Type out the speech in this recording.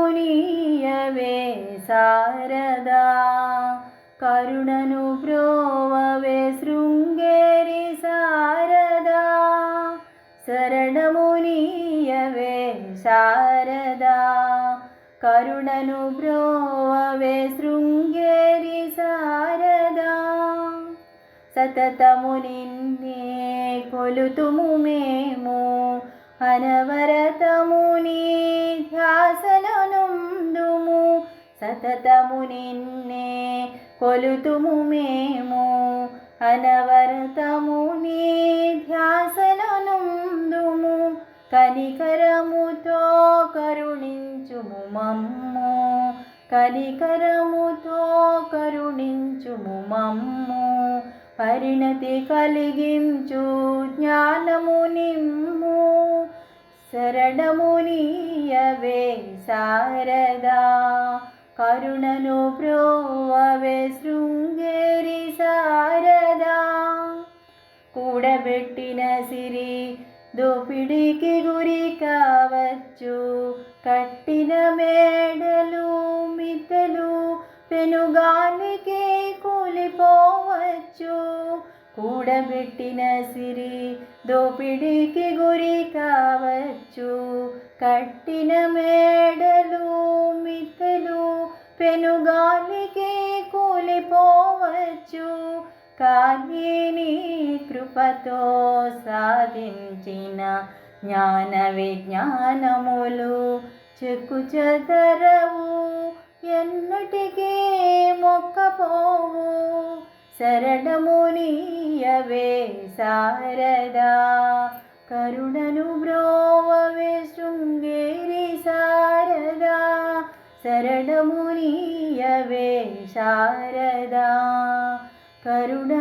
శరణమునీయవే శారదా కరుణను బ్రోవవే శృంగేరి శారదా శరణమునీయవే శారదా కరుణను బ్రోవవే శృంగేరి శారదా సతతము నిన్నే కొలుతుము మేము అనవరతము నీ ధ్యాసలనుందుము సతతము నిన్నే కొలుతుము మేము అనవరతము నీ ధ్యాసలనుందుము కనికరముతో కరుణించుము మమ్ము కనికరముతో కరుణించుము మమ్ము పరిణతి కలిగించు జ్ఞానము నిమ్ము శరణమునీయవే శారదా కరుణను బ్రోవవే శృంగేరి శారదా కూడబెట్టిన సిరి దోపిడికి గురి కావచ్చు కట్టిన మేడలు మిద్దెలు పెనుగాలికి కూలిపోవచ్చు కూడబెట్టిన సిరి దోపిడికి గురి కావచ్చు కట్టిన మేడలు మిద్దెలు పెనుగాలికి కూలిపోవచ్చు కానీ నీ కృపతో సాధించిన జ్ఞాన విజ్ఞానములు చెక్కుచెదరవు ఎన్నటికీ మొక్కపోవు శరణమునీయవే శారదా కరుణను బ్రోవవే శృంగేరి శారదా శరణమునీయవే శారదా కరుణ